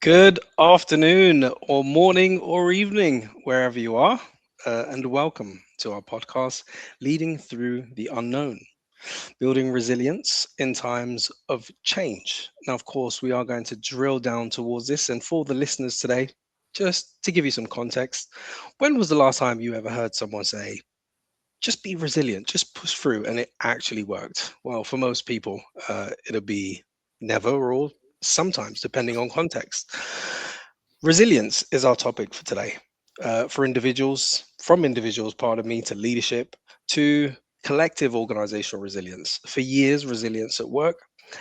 Good afternoon, or morning, or evening, wherever you are, and welcome to our podcast, Leading Through the Unknown, Building Resilience in Times of Change. Now, of course, we are going to drill down towards this, and for the listeners today, just to give you some context, when was the last time you ever heard someone say, just be resilient, just push through, and it actually worked? Well, for most people, it'll be never or sometimes, depending on context. Resilience is our topic for today. For individuals, from individuals, pardon me, to leadership, to collective organizational resilience. For years, resilience at work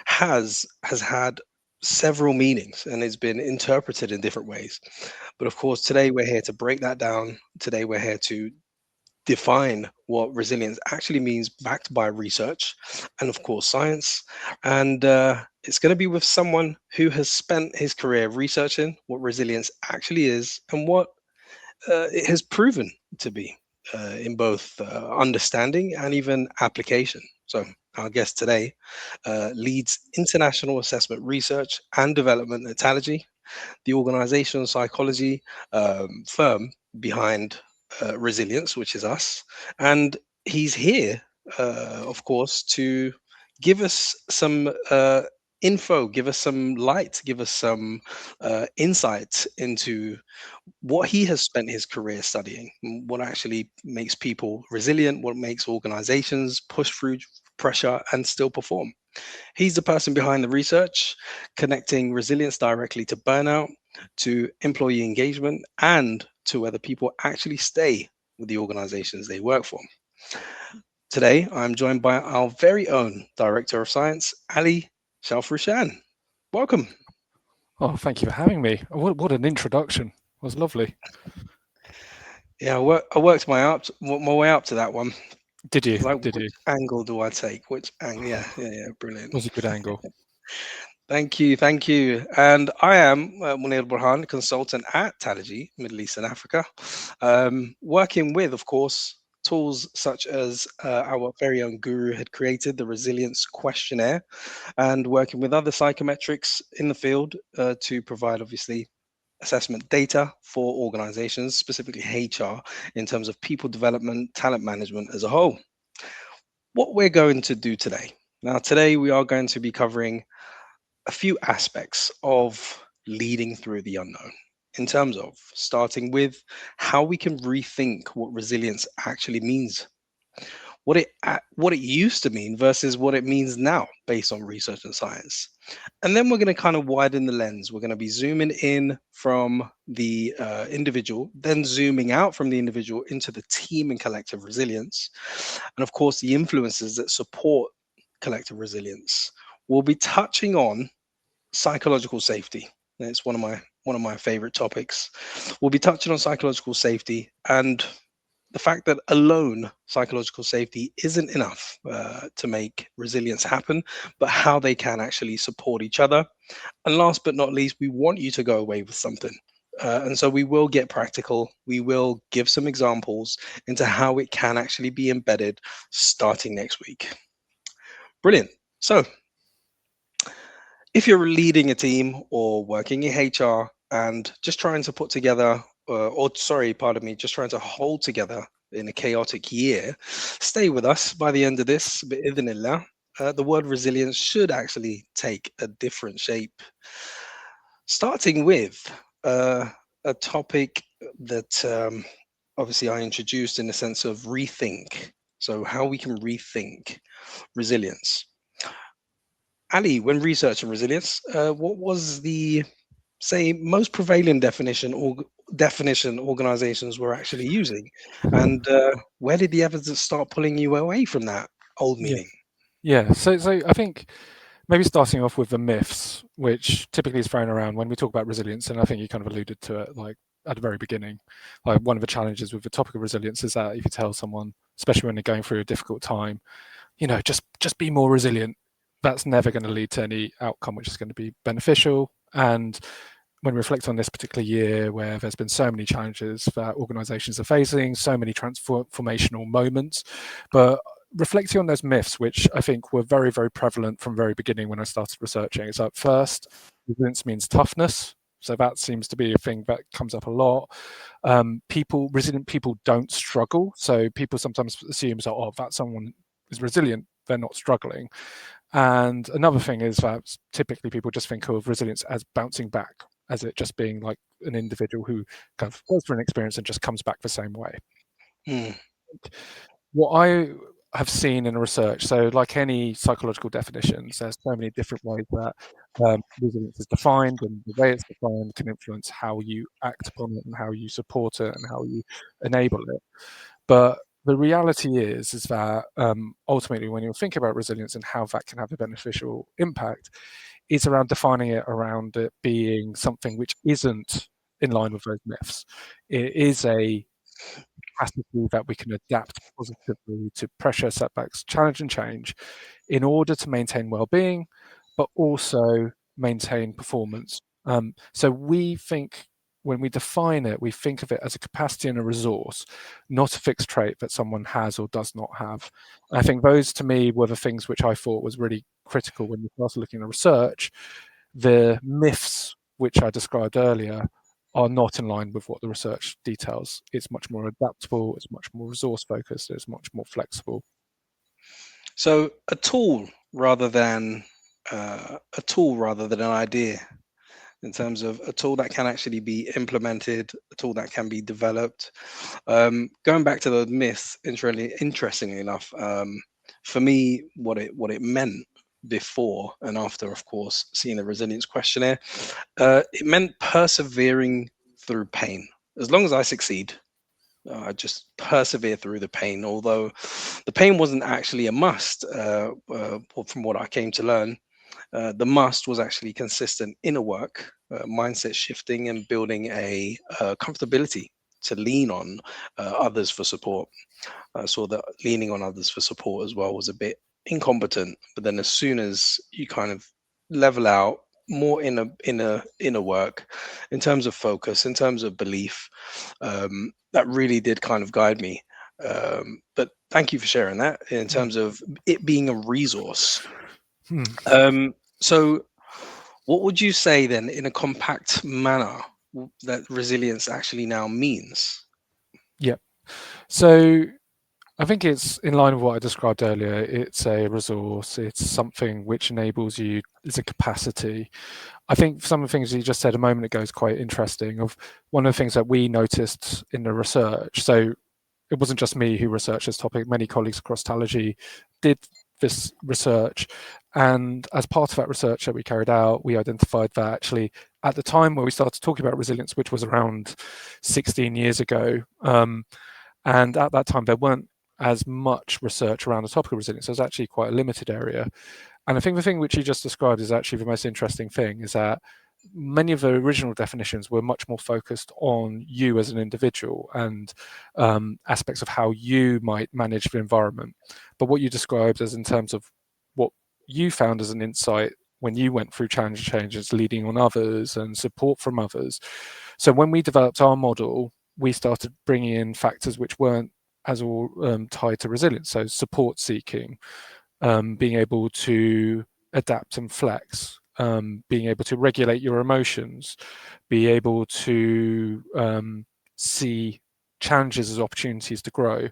has had several meanings and it's been interpreted in different ways. But of course, today we're here to break that down. Today we're here to define what resilience actually means, backed by research and, of course, science. And it's going to be with someone who has spent his career researching what resilience actually is and what it has proven to be in both understanding and even application. So, our guest today leads international assessment research and development at Talogy, the organizational psychology firm behind Resilience, which is us. And he's here, of course, to give us some info, give us some light, give us some insight into what he has spent his career studying, what actually makes people resilient, what makes organizations push through pressure and still perform. He's the person behind the research, connecting resilience directly to burnout, to employee engagement, and to whether people actually stay with the organizations they work for. Today, I'm joined by our very own Director of Science, Ali Shalfrooshan. Welcome. Oh, thank you for having me. What an introduction. It was lovely. Yeah, I worked my way up to that one. Did you? Like, Did which you? angle do I take? Which angle? Yeah, brilliant. Was a good angle. Thank you, thank you. And I am Munir Burhan, consultant at Talogy, Middle East and Africa, working with, of course, tools such as our very own guru had created, the Resilience Questionnaire, and working with other psychometrics in the field to provide, obviously, assessment data for organizations, specifically HR, in terms of people development, talent management as a whole. What we're going to do today. Now, today we are going to be covering a few aspects of leading through the unknown, in terms of starting with how we can rethink what resilience actually means, what it used to mean versus what it means now based on research and science. And then we're going to kind of widen the lens. We're going to be zooming in from the individual, then zooming out from the individual into the team and collective resilience, and of course the influences that support collective resilience. We'll be touching on psychological safety. It's one of my favorite topics. We'll be touching on psychological safety and the fact that alone psychological safety isn't enough to make resilience happen, but how they can actually support each other. And last but not least, we want you to go away with something. And so we will get practical. We will give some examples into how it can actually be embedded starting next week. Brilliant. So, if you're leading a team or working in HR and just trying to put together, or sorry, pardon me, just trying to hold together in a chaotic year, stay with us by the end of this. بإذن the word resilience should actually take a different shape, starting with uh, a topic that obviously I introduced in the sense of rethink. So, how we can rethink resilience. Ali, when researching resilience, what was the, say, most prevalent definition organizations were actually using, and where did the evidence start pulling you away from that old Yeah. meaning? Yeah. So I think maybe starting off with the myths, which typically is thrown around when we talk about resilience, and I think you kind of alluded to it like at the very beginning. Like one of the challenges with the topic of resilience is that if you tell someone, especially when they're going through a difficult time, just be more resilient, that's never going to lead to any outcome which is going to be beneficial. And when we reflect on this particular year where there's been so many challenges that organizations are facing, so many transformational moments, but reflecting on those myths, which I think were very, very prevalent from the very beginning when I started researching, is that first, resilience means toughness. So that seems to be a thing that comes up a lot. Resilient people don't struggle. So people sometimes assume, so, oh, that someone is resilient, they're not struggling. And another thing is that typically people just think of resilience as bouncing back, as it just being like an individual who kind of goes through an experience and just comes back the same way. Mm. What I have seen in research, so like any psychological definitions, there's so many different ways that resilience is defined, and the way it's defined can influence how you act upon it and how you support it and how you enable it. But the reality is that ultimately, when you think about resilience and how that can have a beneficial impact, it's around defining it around it being something which isn't in line with those myths. It is a capacity that we can adapt positively to pressure, setbacks, challenge, and change in order to maintain well-being, but also maintain performance. So we think when we define it, we think of it as a capacity and a resource, not a fixed trait that someone has or does not have. I think those, to me, were the things which I thought was really critical when we started looking at research. The myths which I described earlier are not in line with what the research details. It's much more adaptable, it's much more resource focused, it's much more flexible. So a tool rather than an idea, in terms of a tool that can actually be implemented, a tool that can be developed. Going back to the myths, interestingly enough, for me, what it meant before and after, of course, seeing the resilience questionnaire, it meant persevering through pain. As long as I succeed, I just persevere through the pain. Although the pain wasn't actually a must, from what I came to learn, the must was actually consistent inner work, mindset shifting, and building a comfortability to lean on others for support. I saw that leaning on others for support as well was a bit incompetent. But then as soon as you kind of level out more inner work, in terms of focus, in terms of belief, that really did kind of guide me. But thank you for sharing that in terms of it being a resource. So what would you say then, in a compact manner, that resilience actually now means? Yeah. So I think it's in line with what I described earlier. It's a resource, it's something which enables you, it's a capacity. I think some of the things you just said a moment ago is quite interesting. Of one of the things that we noticed in the research, so it wasn't just me who researched this topic, many colleagues across Talogy did this research. And as part of that research that we carried out, we identified that actually at the time where we started talking about resilience, which was around 16 years ago, and at that time there weren't as much research around the topic of resilience. It was actually quite a limited area. And I think the thing which you just described is actually the most interesting thing, is that many of the original definitions were much more focused on you as an individual and aspects of how you might manage the environment. But what you described as in terms of what you found as an insight when you went through challenge changes, leading on others and support from others. So when we developed our model, we started bringing in factors which weren't as all tied to resilience. So support seeking, being able to adapt and flex, being able to regulate your emotions, be able to see challenges as opportunities to grow.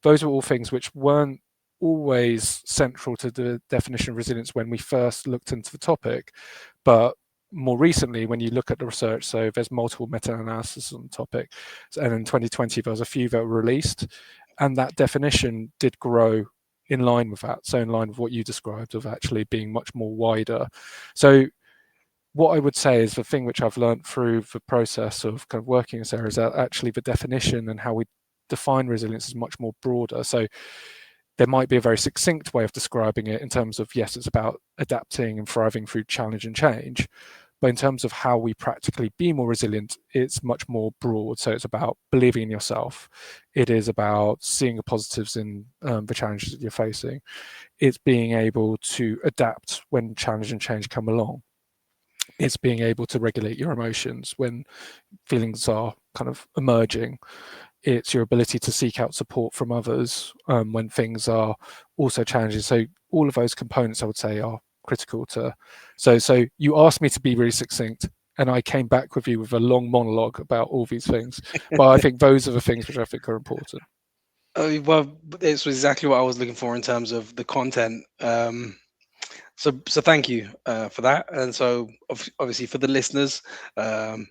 Those are all things which weren't always central to the definition of resilience when we first looked into the topic, but more recently, when you look at the research, so there's multiple meta-analysis on the topic, and in 2020 there was a few that were released, and that definition did grow in line with that. So in line with what you described of actually being much more wider. So what I would say is the thing which I've learned through the process of kind of working in this area is that actually the definition and how we define resilience is much more broader. So there might be a very succinct way of describing it in terms of, yes, it's about adapting and thriving through challenge and change. But in terms of how we practically be more resilient, it's much more broad. So it's about believing in yourself. It is about seeing the positives in the challenges that you're facing. It's being able to adapt when challenge and change come along. It's being able to regulate your emotions when feelings are kind of emerging. It's your ability to seek out support from others when things are also challenging. So all of those components, I would say, are critical to. So you asked me to be really succinct. and I came back with you with a long monologue about all these things. But I think those are the things which I think are important. Well, it's exactly what I was looking for in terms of the content. So thank you for that. And so obviously for the listeners, um,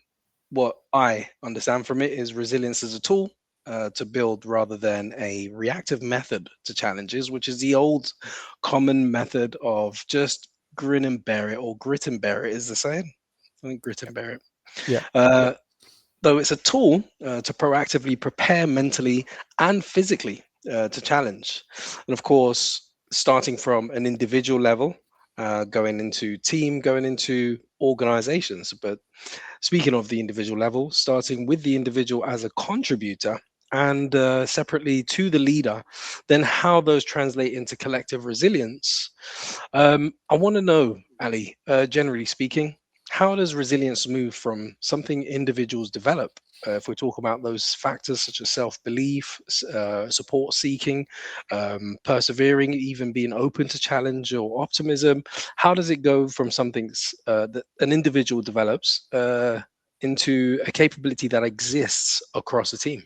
what I understand from it is resilience as a tool to build rather than a reactive method to challenges, which is the old common method of just grin and bear it, or grit and bear it is the saying. I think grit and bear it. Yeah, yeah, Uh, though it's a tool to proactively prepare mentally and physically to challenge. And of course, starting from an individual level, going into team, going into organizations. But speaking of the individual level, starting with the individual as a contributor and separately to the leader, then how those translate into collective resilience. I want to know, Ali, generally speaking, how does resilience move from something individuals develop? If we talk about those factors such as self belief, support seeking, persevering, even being open to challenge or optimism, how does it go from something that an individual develops into a capability that exists across a team?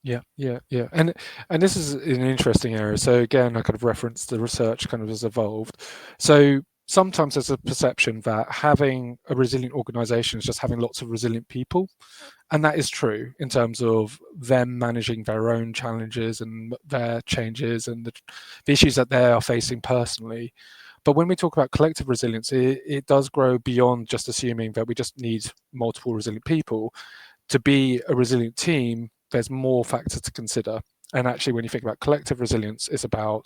yeah, yeah, yeah. And this is an interesting area. So again, I kind of referenced the research kind of has evolved. So sometimes there's a perception that having a resilient organization is just having lots of resilient people. And that is true in terms of them managing their own challenges and their changes and the issues that they are facing personally. But when we talk about collective resilience, it does grow beyond just assuming that we just need multiple resilient people. To be a resilient team, there's more factors to consider. And actually, when you think about collective resilience, it's about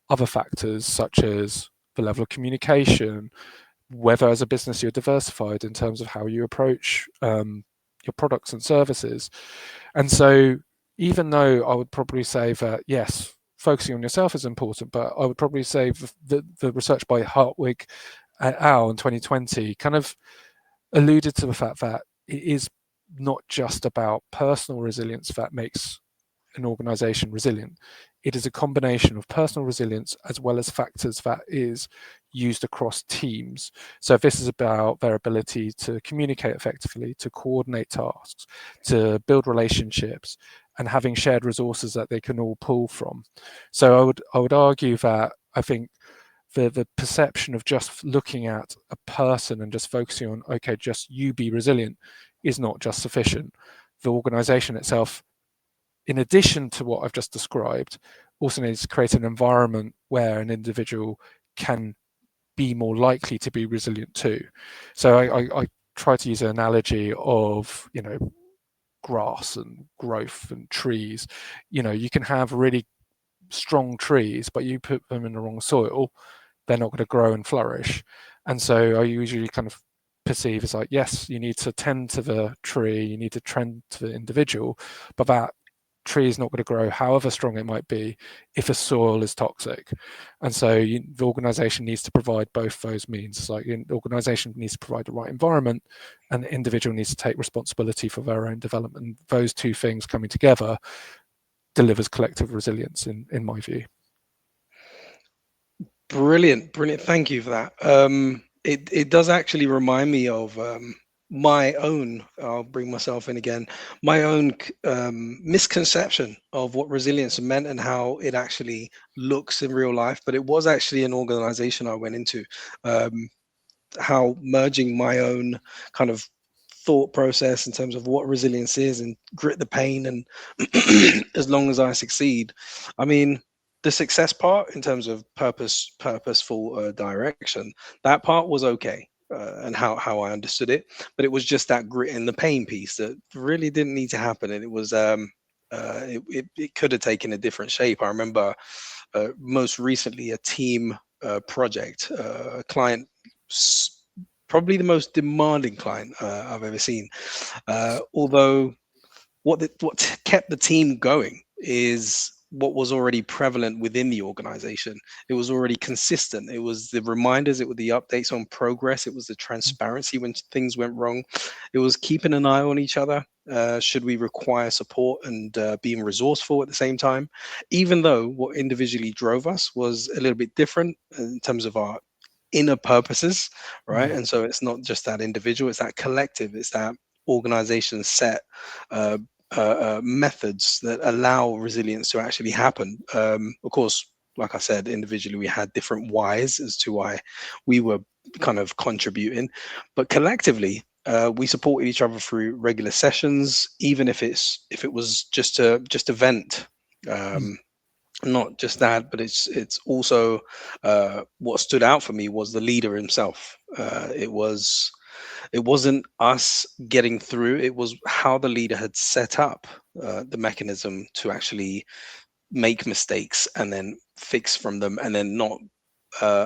other factors such as the level of communication, whether as a business you're diversified in terms of how you approach your products and services. And so, even though I would probably say that, yes, focusing on yourself is important, but I would probably say the research by Hartwig et al. In 2020 kind of alluded to the fact that it is not just about personal resilience that makes an organization resilient. It is a combination of personal resilience as well as factors that is used across teams. So if this is about their ability to communicate effectively, to coordinate tasks, to build relationships, and having shared resources that they can all pull from. So I would argue that I think the perception of just looking at a person and just focusing on, okay, just you be resilient, is not just sufficient. The organization itself, in addition to what I've just described, also needs to create an environment where an individual can be more likely to be resilient too. So I try to use an analogy of, grass and growth and trees. You can have really strong trees, but you put them in the wrong soil, they're not going to grow and flourish. And so I usually kind of perceive as like, yes, you need to tend to the tree, you need to tend to the individual, but that tree is not going to grow however strong it might be if the soil is toxic. And so the organization needs to provide both those means. Like the organization needs to provide the right environment, and the individual needs to take responsibility for their own development. Those two things coming together delivers collective resilience in my view. Brilliant, brilliant. Thank you for that. It does actually remind me of my own. I'll bring myself in again. My own misconception of what resilience meant and how it actually looks in real life. But it was actually an organization I went into. Um, how merging my own kind of thought process in terms of what resilience is and grit the pain and as long as I succeed. I mean, the success part in terms of purposeful direction, that part was okay. And how I understood it, but it was just that grit and the pain piece that really didn't need to happen, and it was it could have taken a different shape. I remember most recently a team project, a client, probably the most demanding client I've ever seen. Although what kept the team going is what was already prevalent within the organization. It was already consistent. It was the reminders, it was the updates on progress, it was the transparency when things went wrong. It was keeping an eye on each other. Should we require support and being resourceful at the same time, even though what individually drove us was a little bit different in terms of our inner purposes, right? mm, And so it's not just that individual, it's that collective, it's that organization set uh, methods that allow resilience to actually happen. Of course, like I said, individually we had different whys as to why we were kind of contributing, but collectively we supported each other through regular sessions, even if it was just a vent. mm, Um, Not just that, but it's also what stood out for me was the leader himself. It wasn't us getting through; it was how the leader had set up the mechanism to actually make mistakes and then fix from them, and then not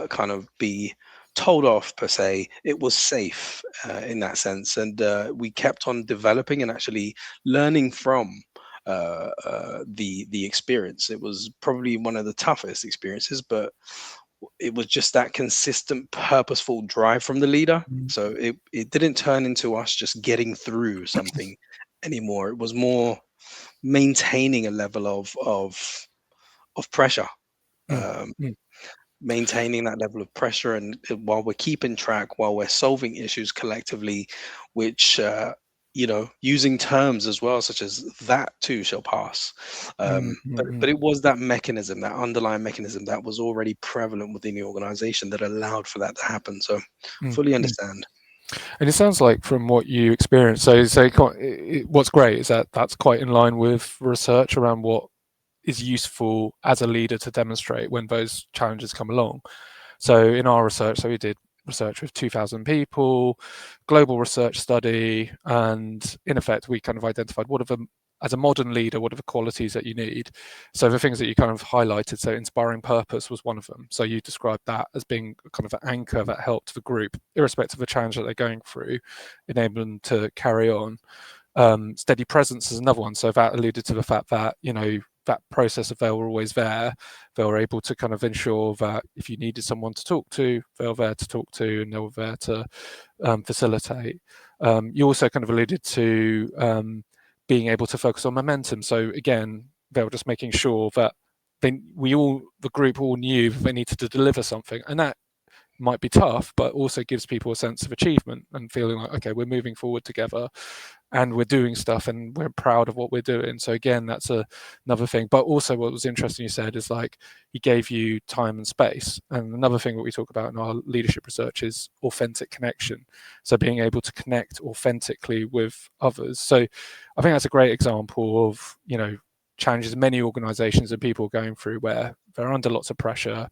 kind of be told off per se. It was safe in that sense, and we kept on developing and actually learning from the experience. It was probably one of the toughest experiences, but it was just that consistent, purposeful drive from the leader. mm, So it didn't turn into us just getting through something anymore. It was more maintaining a level of pressure. mm, Um, mm, Maintaining that level of pressure, and while we're keeping track, while we're solving issues collectively, which using terms as well, such as "that too shall pass." mm, But it was that mechanism, that underlying mechanism, that was already prevalent within the organization that allowed for that to happen. So mm, fully mm. understand. And it sounds like from what you experienced, what's great is that that's quite in line with research around what is useful as a leader to demonstrate when those challenges come along. So in our research, so we did research with 2,000 people, global research study, and in effect, we kind of identified what are the, as a modern leader, what are the qualities that you need. So the things that you kind of highlighted, so inspiring purpose was one of them. So you described that as being kind of an anchor that helped the group, irrespective of the challenge that they're going through, enable them to carry on. Steady presence is another one. So that alluded to the fact that, that process of they were always there, they were able to kind of ensure that if you needed someone to talk to, they were there to talk to, and they were there to facilitate. You also kind of alluded to being able to focus on momentum. So again, they were just making sure that the group all knew they needed to deliver something, and that might be tough, but also gives people a sense of achievement and feeling like, okay, we're moving forward together and we're doing stuff and we're proud of what we're doing. So again, that's another thing. But also what was interesting you said is like he gave you time and space. And another thing that we talk about in our leadership research is authentic connection. So being able to connect authentically with others. So I think that's a great example of, challenges many organizations and people are going through where they're under lots of pressure.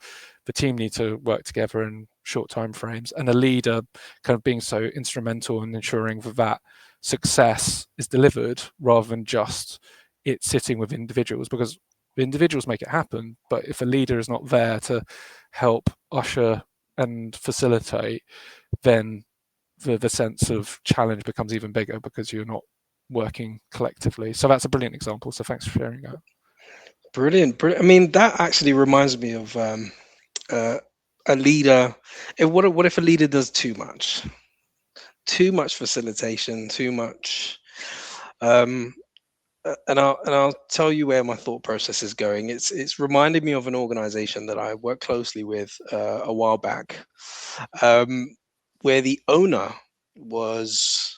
The team need to work together in short time frames, and a leader kind of being so instrumental in ensuring that success is delivered rather than just it sitting with individuals, because the individuals make it happen, but if a leader is not there to help usher and facilitate, then the sense of challenge becomes even bigger because you're not working collectively. So that's a brilliant example. So thanks for sharing that. Brilliant, brilliant. I mean, that actually reminds me of uh, a leader. What if a leader does too much? Too much facilitation, too much. Um, and I'll tell you where my thought process is going. It's reminded me of an organization that I worked closely with a while back, um, where the owner was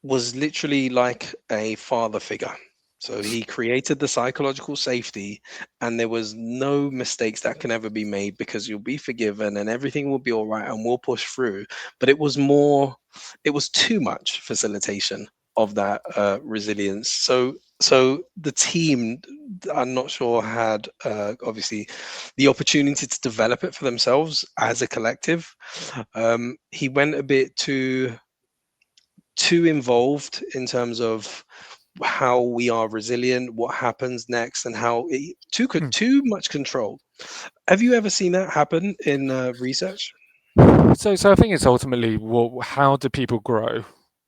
was literally like a father figure. So he created the psychological safety, and there was no mistakes that can ever be made because you'll be forgiven and everything will be all right and we'll push through. But it was too much facilitation of that resilience. So the team, I'm not sure, had obviously the opportunity to develop it for themselves as a collective. He went a bit too involved in terms of how we are resilient, what happens next, and how Hmm. too much control. Have you ever seen that happen in research? So I think it's ultimately how do people grow?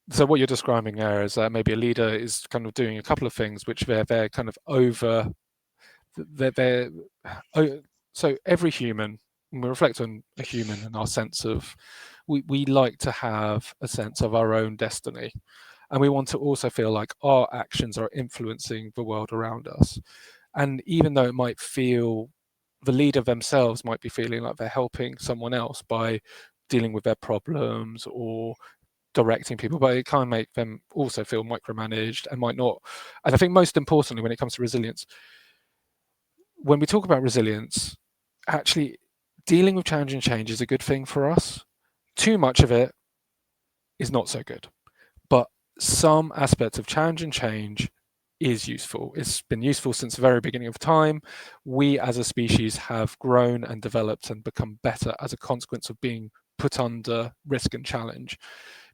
So what you're describing there is that maybe a leader is kind of doing a couple of things which they're kind of over. They're oh, so every human, when we reflect on a human and our sense of, we like to have a sense of our own destiny, and we want to also feel like our actions are influencing the world around us. And even though it might feel the leader themselves might be feeling like they're helping someone else by dealing with their problems or directing people, but it can make them also feel micromanaged and might not. And I think most importantly, when it comes to resilience, when we talk about resilience, actually dealing with challenge and change is a good thing for us. Too much of it is not so good. But some aspects of challenge and change is useful. It's been useful since the very beginning of time. We as a species have grown and developed and become better as a consequence of being put under risk and challenge.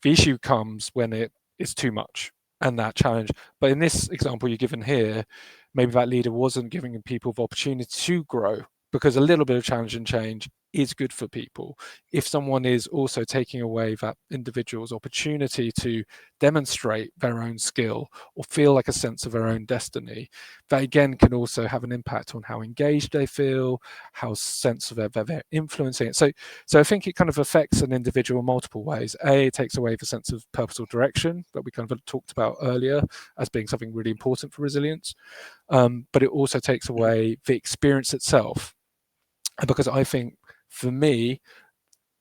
The issue comes when it is too much and that challenge. But in this example you're given here, maybe that leader wasn't giving people the opportunity to grow, because a little bit of challenge and change is good for people. If someone is also taking away that individual's opportunity to demonstrate their own skill or feel like a sense of their own destiny, that again can also have an impact on how engaged they feel, how sense of they're influencing it. So I think it kind of affects an individual in multiple ways. It takes away the sense of purposeful direction that we kind of talked about earlier as being something really important for resilience. But it also takes away the experience itself. Because I think, for me,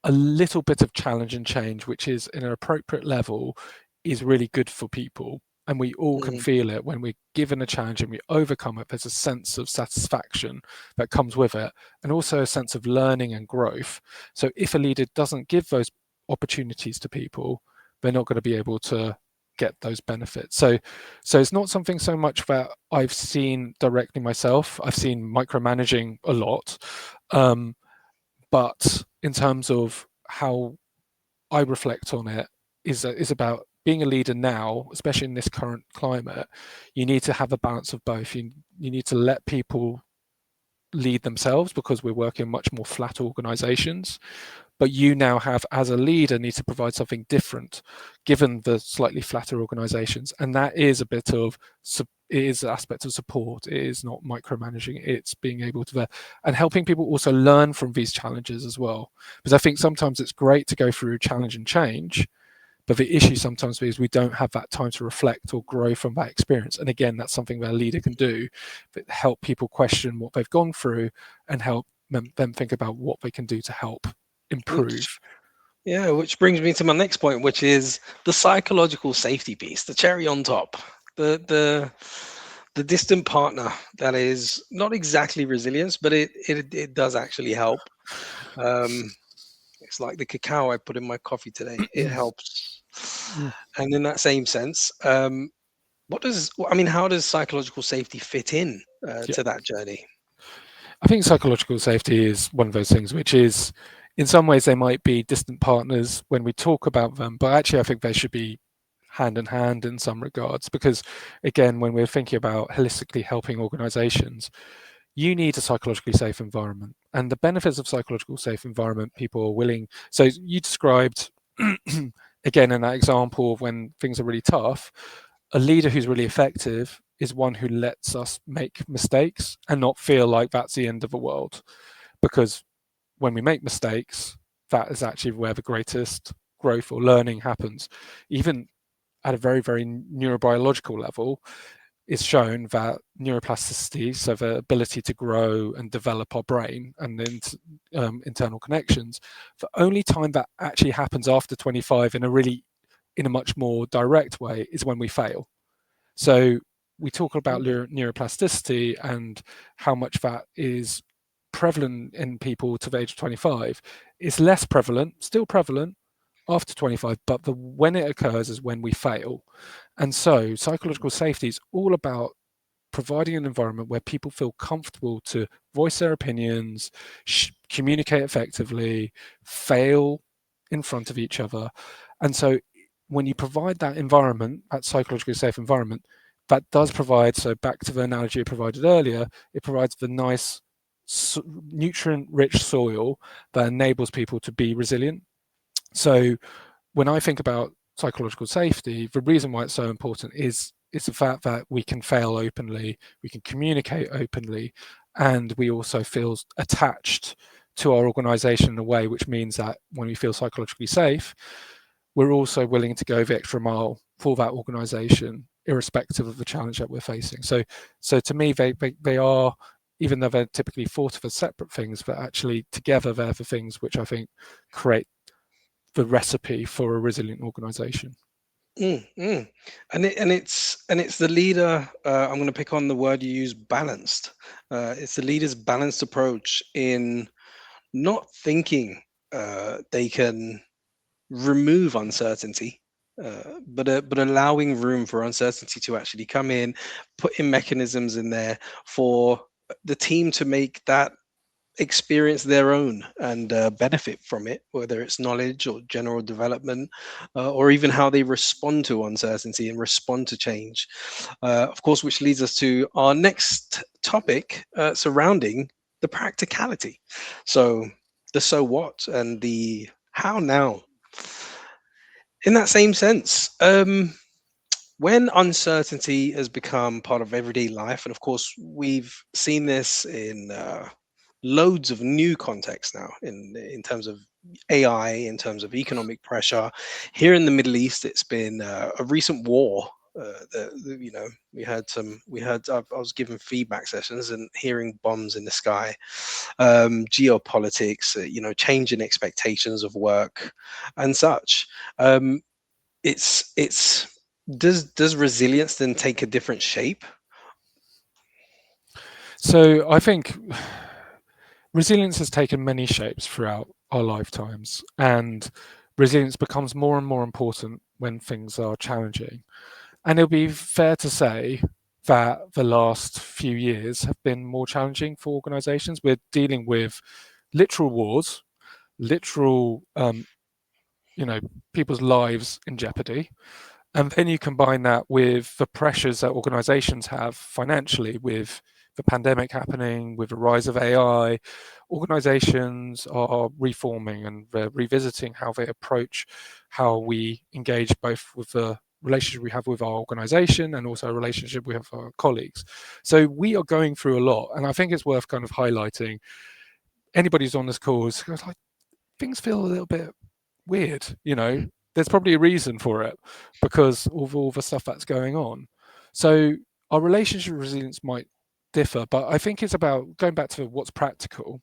a little bit of challenge and change, which is in an appropriate level, is really good for people. And we all can Mm, feel it when we're given a challenge and we overcome it. There's a sense of satisfaction that comes with it, and also a sense of learning and growth. So if a leader doesn't give those opportunities to people, they're not going to be able to get those benefits. So it's not something so much that I've seen directly myself. I've seen micromanaging a lot. But in terms of how I reflect on it, is about being a leader now, especially in this current climate. You need to have a balance of both. You need to let people lead themselves, because we're working in much more flat organizations. But you now have, as a leader, need to provide something different given the slightly flatter organizations. And that is a bit of, it is an aspect of support. It is not micromanaging. It's being able to, and helping people also learn from these challenges as well. Because I think sometimes it's great to go through challenge and change, but the issue sometimes is we don't have that time to reflect or grow from that experience. And again, that's something that a leader can do, that help people question what they've gone through and help them think about what they can do to help which improve. Yeah, which brings me to my next point, which is the psychological safety piece, the cherry on top, the the the distant partner that is not exactly resilience, but it does actually help. Um, it's like the cacao I put in my coffee today; it helps. And in that same sense, how does psychological safety fit in Yeah. to that journey? I think psychological safety is one of those things which is, in some ways, they might be distant partners when we talk about them, but actually, I think they should be hand in hand in some regards. Because, again, when we're thinking about holistically helping organizations, you need a psychologically safe environment. And the benefits of psychological safe environment, people are willing. So you described, again, in that example of when things are really tough, a leader who's really effective is one who lets us make mistakes and not feel like that's the end of the world. Because when we make mistakes, that is actually where the greatest growth or learning happens. Even at a very, very neurobiological level, it's shown that neuroplasticity, so the ability to grow and develop our brain and then internal connections, the only time that actually happens after 25 in a much more direct way is when we fail. So we talk about Mm, neuroplasticity and how much that is prevalent in people to the age of 25. It's less prevalent, still prevalent after 25, but when it occurs is when we fail. And so psychological safety is all about providing an environment where people feel comfortable to voice their opinions, communicate effectively, fail in front of each other. And so when you provide that environment, that psychologically safe environment, that does provide, so back to the analogy I provided earlier, it provides the nice nutrient rich soil that enables people to be resilient. So when I think about psychological safety, the reason why it's so important is the fact that we can fail openly, we can communicate openly, and we also feel attached to our organization in a way which means that when we feel psychologically safe, we're also willing to go the extra mile for that organization, irrespective of the challenge that we're facing. So to me, they are even though they're typically thought of as separate things, but actually together they're the things which I think create the recipe for a resilient organization. Mm, mm. And it's the leader. I'm going to pick on the word you use, balanced. It's the leader's balanced approach in not thinking they can remove uncertainty, but allowing room for uncertainty to actually come in, putting mechanisms in there for the team to make that experience their own and benefit from it, whether it's knowledge or general development, or even how they respond to uncertainty and respond to change. Of course, which leads us to our next topic surrounding the practicality. So, the so what and the how now. In that same sense, when uncertainty has become part of everyday life, and of course, we've seen this in loads of new contexts now, in terms of AI, in terms of economic pressure. Here in the Middle East, it's been a recent war. I was given feedback sessions and hearing bombs in the sky, geopolitics, changing expectations of work and such. Um, it's does resilience then take a different shape? So I think resilience has taken many shapes throughout our lifetimes, and resilience becomes more and more important when things are challenging. And it'll be fair to say that the last few years have been more challenging for organizations. We're dealing with literal wars, literal, people's lives in jeopardy. And then you combine that with the pressures that organizations have financially, with the pandemic happening, with the rise of AI. Organizations are reforming and they're revisiting how they approach how we engage both with the relationship we have with our organization and also a relationship we have with our colleagues. So we are going through a lot. And I think it's worth kind of highlighting anybody who's on this call is like, things feel a little bit weird, there's probably a reason for it because of all the stuff that's going on. So our relationship with resilience might differ, but I think it's about going back to what's practical.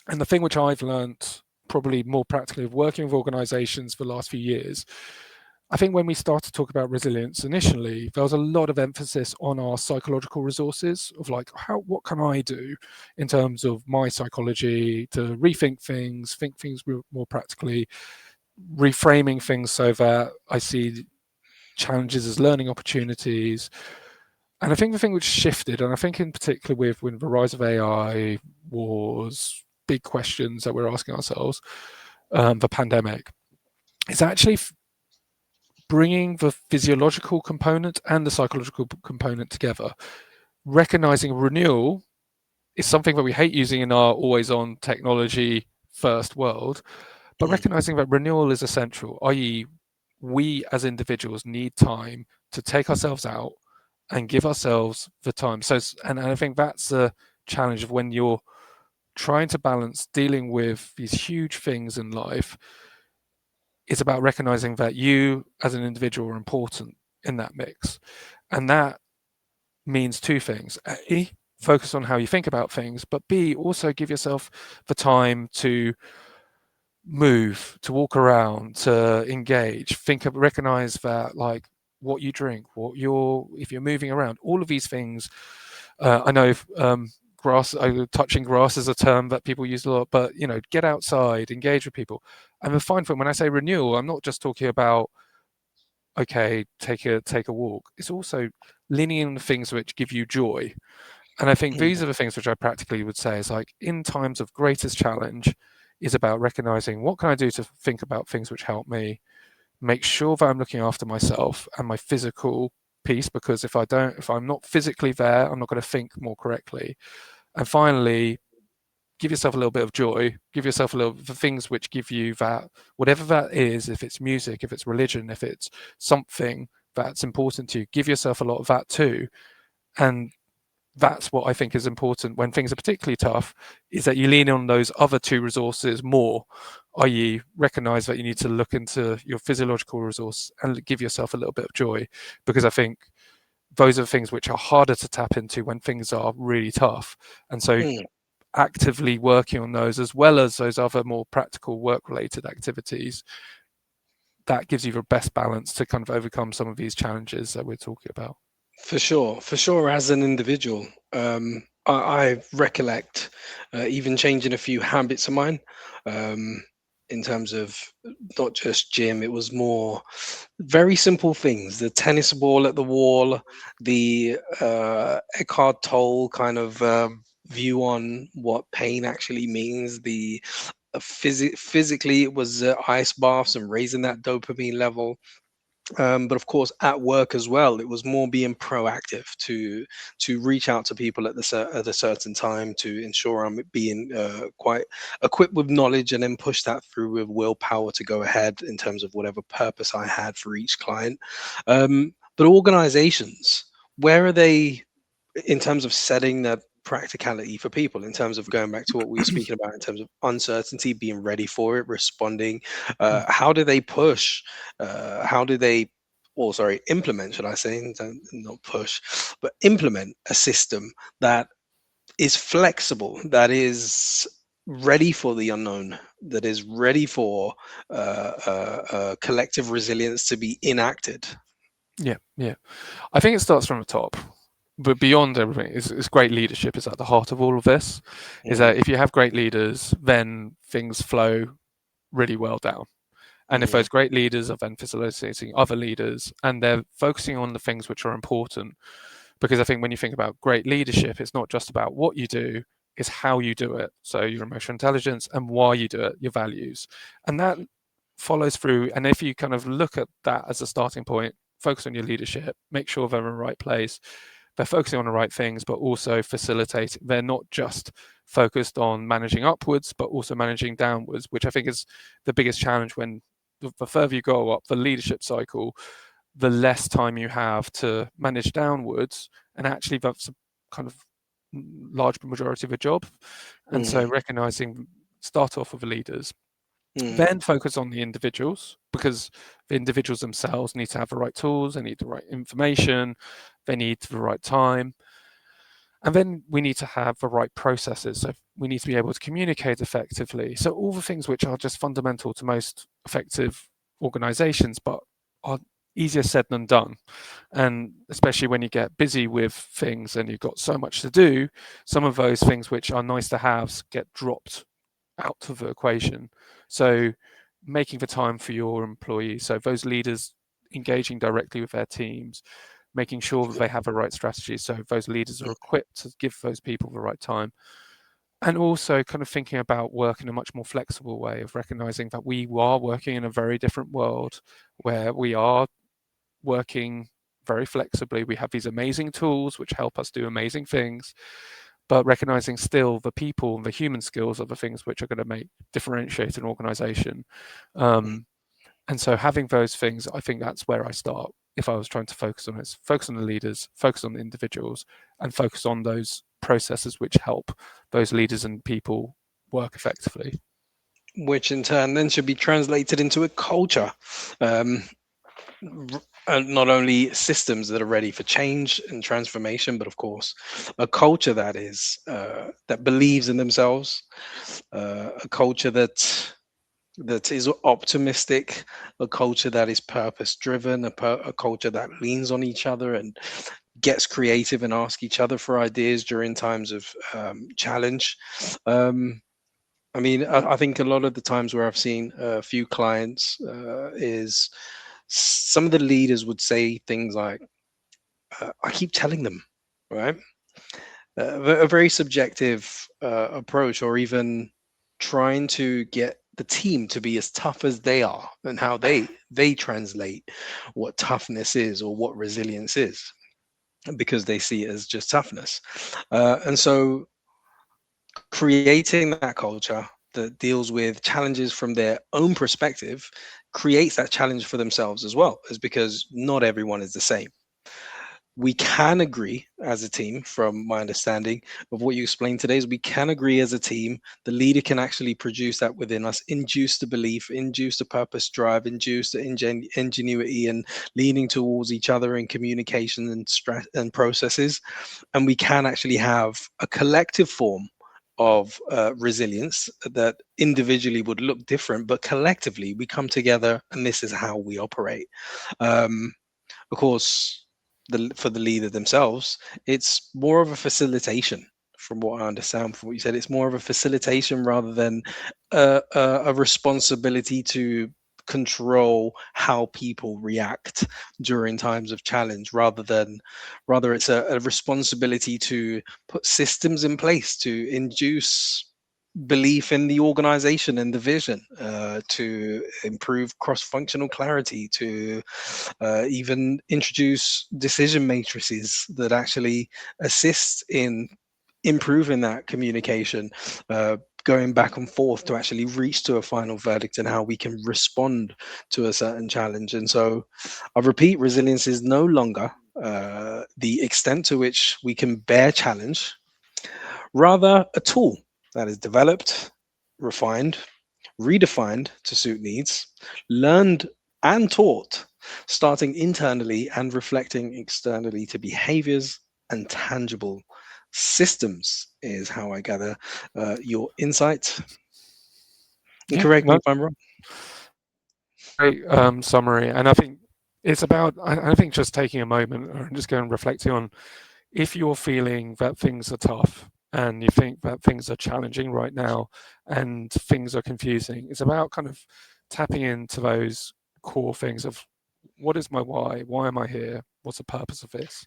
And the thing which I've learned probably more practically of working with organizations for the last few years, I think when we started to talk about resilience initially, there was a lot of emphasis on our psychological resources of like, what can I do in terms of my psychology to rethink things, think things more practically, reframing things so that I see challenges as learning opportunities. And I think the thing which shifted, and I think in particular with when the rise of AI, wars, big questions that we're asking ourselves, the pandemic, is actually bringing the physiological component and the psychological component together, recognizing renewal is something that we hate using in our always on technology first world, but Mm, recognizing that renewal is essential, i.e., we as individuals need time to take ourselves out and give ourselves the time. So, and I think that's the challenge of when you're trying to balance dealing with these huge things in life. It's about recognizing that you as an individual are important in that mix. And that means two things. A, focus on how you think about things, but B, also give yourself the time to move, to walk around, to engage, recognize that like what you drink, if you're moving around, all of these things. I know grass, touching grass is a term that people use a lot, but get outside, engage with people. And the fine thing when I say renewal, I'm not just talking about okay, take a walk. It's also leaning in the things which give you joy. And I think mm, these are the things which I practically would say is like in times of greatest challenge is about recognizing what can I do to think about things which help me, make sure that I'm looking after myself and my physical piece, because if I'm not physically there, I'm not going to think more correctly. And finally, give yourself a little bit of joy, give yourself the things which give you that, whatever that is, if it's music, if it's religion, if it's something that's important to you, give yourself a lot of that too. And that's what I think is important when things are particularly tough, is that you lean on those other two resources more, i.e., recognize that you need to look into your physiological resource and give yourself a little bit of joy, because I think those are things which are harder to tap into when things are really tough. And so Mm. actively working on those, as well as those other more practical work related activities, that gives you the best balance to kind of overcome some of these challenges that we're talking about. For sure, for sure. As an individual, I recollect even changing a few habits of mine, um, in terms of not just gym. It was more very simple things: the tennis ball at the wall, the Eckhart Tolle kind of view on what pain actually means. The physically, it was ice baths and raising that dopamine level, but of course at work as well, it was more being proactive to reach out to people at at a certain time to ensure I'm being quite equipped with knowledge, and then push that through with willpower to go ahead in terms of whatever purpose I had for each client. But organizations, where are they in terms of setting that practicality for people, in terms of going back to what we were speaking about in terms of uncertainty, being ready for it, responding? Mm. How do they push? How do they, or sorry, implement, should I say, not push, but implement a system that is flexible, that is ready for the unknown, that is ready for collective resilience to be enacted? Yeah, yeah. I think it starts from the top, but beyond everything, is great leadership is at the heart of all of this. Is Mm, that if you have great leaders, then things flow really well down. And if mm, those great leaders are then facilitating other leaders and they're focusing on the things which are important, because I think when you think about great leadership, it's not just about what you do, it's how you do it. So your emotional intelligence and why you do it, your values. And that follows through. And if you kind of look at that as a starting point, focus on your leadership, make sure they're in the right place, they're focusing on the right things, but also facilitate. They're not just focused on managing upwards, but also managing downwards, which I think is the biggest challenge when the further you go up the leadership cycle, the less time you have to manage downwards. And actually, that's a kind of large majority of a job. And so mm, recognizing, start off with the leaders, mm. then focus on the individuals, because the individuals themselves need to have the right tools, they need the right information, they need the right time. And then we need to have the right processes. So we need to be able to communicate effectively. So all the things which are just fundamental to most effective organizations, but are easier said than done. And especially when you get busy with things and you've got so much to do, some of those things which are nice to have get dropped out of the equation. So making the time for your employees, so those leaders engaging directly with their teams, making sure that they have the right strategy, so those leaders are equipped to give those people the right time. And also kind of thinking about work in a much more flexible way of recognizing that we are working in a very different world where we are working very flexibly. We have these amazing tools which help us do amazing things, but recognizing still the people and the human skills are the things which are going to make differentiate an organization. Um, and so having those things, I think that's where I start. If I was trying to focus on it, focus on the leaders, focus on the individuals, and focus on those processes which help those leaders and people work effectively. Which in turn then should be translated into a culture. Um, and not only systems that are ready for change and transformation, but of course, a culture that is that believes in themselves, a culture that is optimistic, a culture that is purpose driven, a culture that leans on each other and gets creative and asks each other for ideas during times of challenge. Um, I mean, I think a lot of the times where I've seen a few clients is some of the leaders would say things like, "I keep telling them," right? A very subjective approach, or even trying to get the team to be as tough as they are, and how they translate what toughness is or what resilience is, because they see it as just toughness. And so creating that culture that deals with challenges from their own perspective creates that challenge for themselves as well, is because not everyone is the same. we can agree as a team, from my understanding of what you explained today, is we can agree as a team. The leader can actually produce that within us, induce the belief, induce the purpose drive, induce the ingenuity and leaning towards each other in communication and and processes. And we can actually have a collective form of resilience that individually would look different, but collectively we come together and this is how we operate. um, of course, for the leader themselves, it's more of a facilitation. From what I understand from what you said, it's more of a facilitation rather than a responsibility to control how people react during times of challenge, rather it's a responsibility to put systems in place to induce belief in the organization and the vision, to improve cross-functional clarity, to even introduce decision matrices that actually assist in improving that communication, going back and forth to actually reach to a final verdict and how we can respond to a certain challenge. And so I repeat, resilience is no longer the extent to which we can bear challenge, rather a tool that is developed, refined, redefined to suit needs, learned and taught, starting internally and reflecting externally to behaviors and tangible systems, is how I gather your insight. And Yeah, correct me no, if I'm wrong. great summary. And I think it's about, I think just taking a moment and just going and reflecting on, if you're feeling that things are tough and you think that things are challenging right now and things are confusing, it's about kind of tapping into those core things of, what is my why? Why am I here? What's the purpose of this?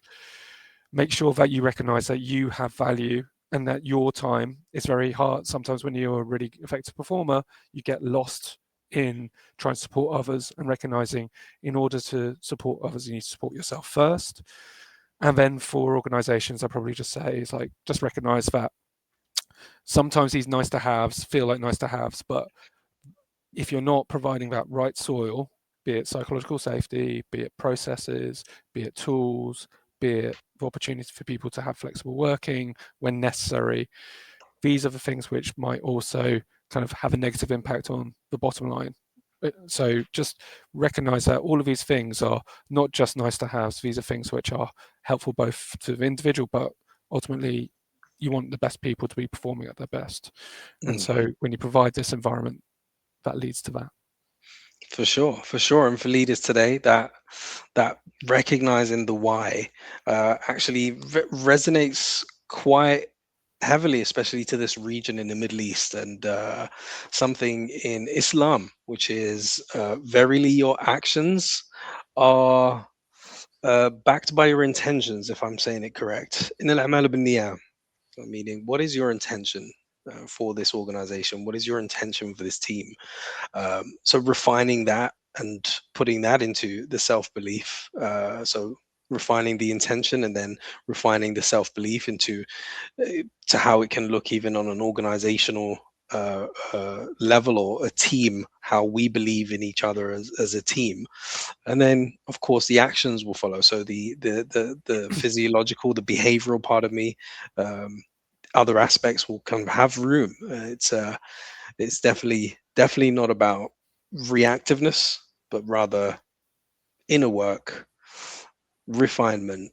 Make sure that you recognize that you have value and that your time is very hard. Sometimes when you're a really effective performer, you get lost in trying to support others, and recognizing, in order to support others, you need to support yourself first. And then for organizations, I probably just say is like, just recognize that sometimes these nice to haves feel like nice to haves, but if you're not providing that right soil, be it psychological safety, be it processes, be it tools, be it the opportunity for people to have flexible working when necessary, these are the things which might also kind of have a negative impact on the bottom line. So just recognize that all of these things are not just nice to have. These are things which are helpful both to the individual, but ultimately you want the best people to be performing at their best. And Mm. so when you provide this environment, that leads to that. For sure, for sure. And for leaders today, that recognizing the why actually resonates quite heavily, especially to this region in the Middle East, and something in Islam, which is verily your actions are backed by your intentions, if I'm saying it correct. In al-amal bin-niyah, meaning what is your intention for this organization? What is your intention for this team? So refining that and putting that into the self-belief. So refining the intention and then refining the self-belief into to how it can look even on an organizational level, or a team, how we believe in each other as a team. And then of course the actions will follow. So the physiological, the behavioral part of me, other aspects will kind of have room. It's definitely not about reactiveness, but rather inner work, refinement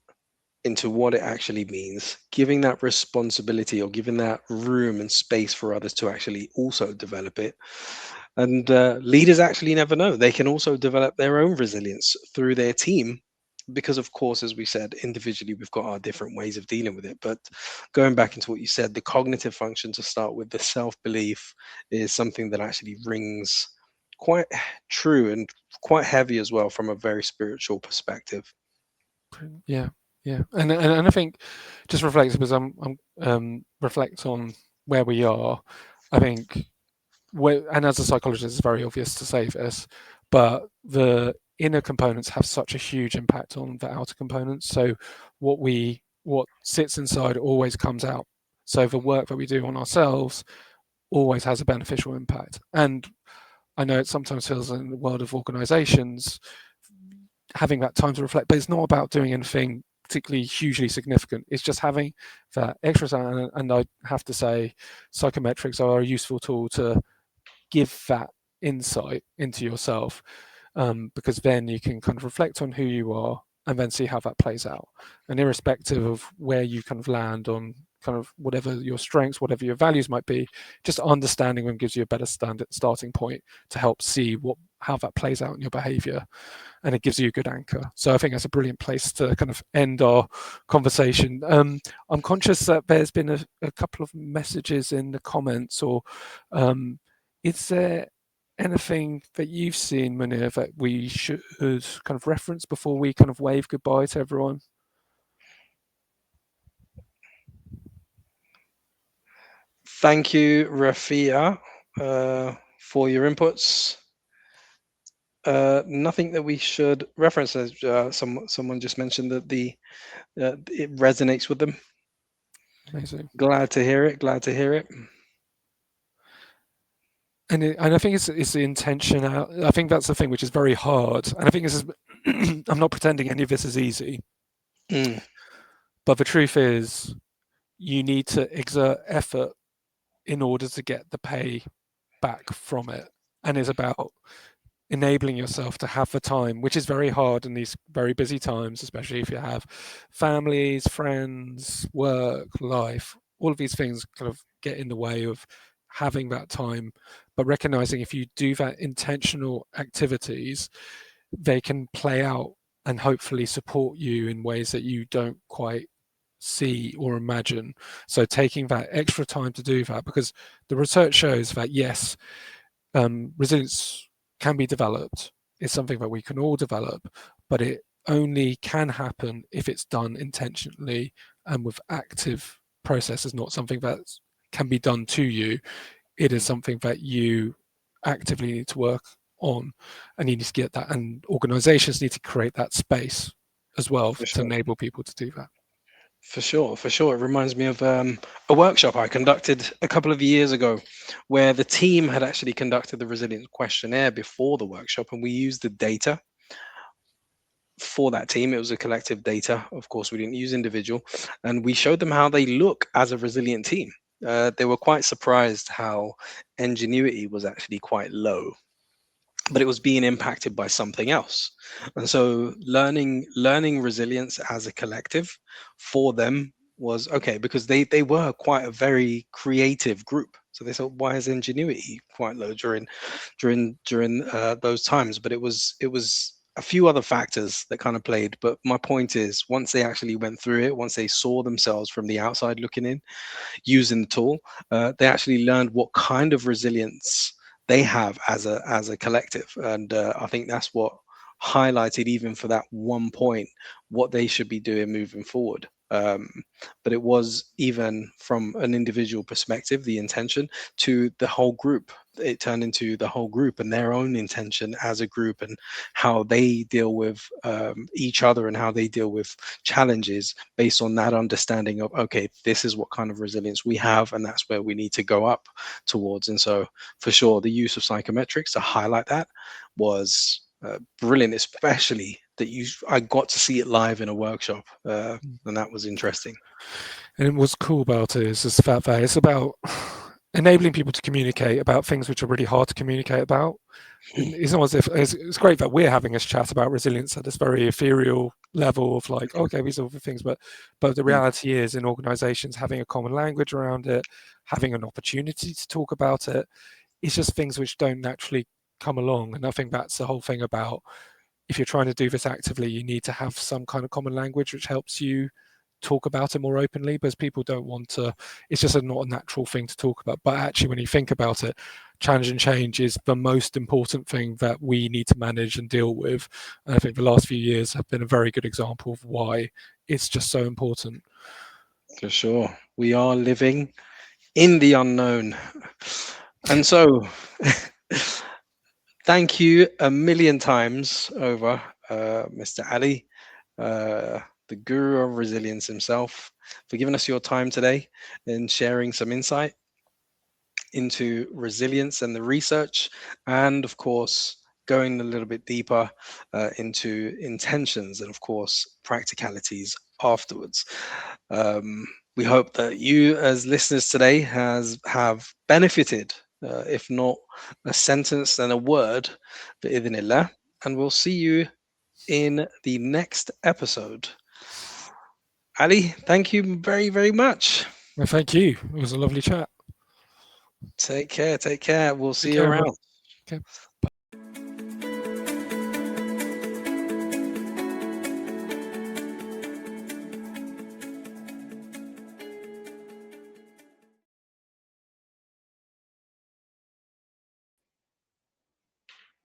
into what it actually means, giving that responsibility or giving that room and space for others to actually also develop it. And leaders actually never know. They can also develop their own resilience through their team, because, of course, as we said, individually, we've got our different ways of dealing with it. But going back into what you said, the cognitive function to start with, the self belief, is something that actually rings quite true and quite heavy as well from a very spiritual perspective. Yeah, yeah, and I think just reflect, because I'm reflect on where we are. I think, and as a psychologist, it's very obvious to say this, but the inner components have such a huge impact on the outer components. So what sits inside always comes out. So the work that we do on ourselves always has a beneficial impact. And I know it sometimes feels, in the world of organizations, having that time to reflect, but it's not about doing anything particularly hugely significant. It's just having that extra time, and I have to say, psychometrics are a useful tool to give that insight into yourself, because then you can kind of reflect on who you are and then see how that plays out. And irrespective of where you kind of land on kind of whatever your strengths, whatever your values might be, just understanding them gives you a better starting point to help see how that plays out in your behavior, and it gives you a good anchor. So I think that's a brilliant place to kind of end our conversation. I'm conscious that there's been a couple of messages in the comments, or is there anything that you've seen, Munir, that we should kind of reference before we kind of wave goodbye to everyone? Thank you, Rafia, for your inputs. Nothing that we should reference. As someone just mentioned that it resonates with them. Amazing. Glad to hear it. Glad to hear it. And I think it's the intention. I think that's the thing which is very hard. And I think this is, I'm not pretending any of this is easy. Mm. But the truth is, you need to exert effort in order to get the pay back from it. And it's about enabling yourself to have the time, which is very hard in these very busy times, especially if you have families, friends, work, life. All of these things kind of get in the way of having that time. But recognizing if you do that intentional activities, they can play out and hopefully support you in ways that you don't quite see or imagine. So taking that extra time to do that, because the research shows that yes, resilience can be developed. It's something that we can all develop, but it only can happen if it's done intentionally and with active processes, not something that can be done to you. It is something that you actively need to work on, and you need to get that, and organizations need to create that space as well For to sure. enable people to do that. For sure, for sure. It reminds me of a workshop I conducted a couple of years ago where the team had actually conducted the resilience questionnaire before the workshop, and we used the data for that team. It was a collective data. Of course, we didn't use individual, and we showed them how they look as a resilient team. They were quite surprised how ingenuity was actually quite low, but it was being impacted by something else. And so learning resilience as a collective for them was okay, because they were quite a very creative group. So they thought, why is ingenuity quite low during those times? But it was a few other factors that kind of played. But my point is, once they actually went through it, once they saw themselves from the outside looking in, using the tool, they actually learned what kind of resilience they have as a collective. And I think that's what highlighted, even for that one point, what they should be doing moving forward. But it was, even from an individual perspective, the intention, to the whole group. It turned into the whole group and their own intention as a group, and how they deal with each other, and how they deal with challenges based on that understanding of, okay, this is what kind of resilience we have, and that's where we need to go up towards. And so, for sure, the use of psychometrics to highlight that was brilliant, especially that I got to see it live in a workshop, and that was interesting. And what's cool about it is the fact that it's about enabling people to communicate about things which are really hard to communicate about. And it's not as if it's great that we're having this chat about resilience at this very ethereal level of like, okay, these are the things, but the reality is, in organizations, having a common language around it, having an opportunity to talk about it, it's just things which don't naturally come along. And I think that's the whole thing about, if you're trying to do this actively, you need to have some kind of common language which helps you talk about it more openly, because people don't want to, it's just not a natural thing to talk about. But actually, when you think about it, challenge and change is the most important thing that we need to manage and deal with. And I think the last few years have been a very good example of why it's just so important. For sure, we are living in the unknown. And so, thank you a million times over, Mr. Ali, the guru of resilience himself, for giving us your time today and sharing some insight into resilience and the research, and of course, going a little bit deeper into intentions and, of course, practicalities afterwards. We hope that you, as listeners today, have benefited, if not a sentence, then a word, bi'idhnillah. And we'll see you in the next episode. Ali, thank you very, very much. Well, thank you. It was a lovely chat. Take care. Take care. We'll Take see you care, everyone. around. Okay.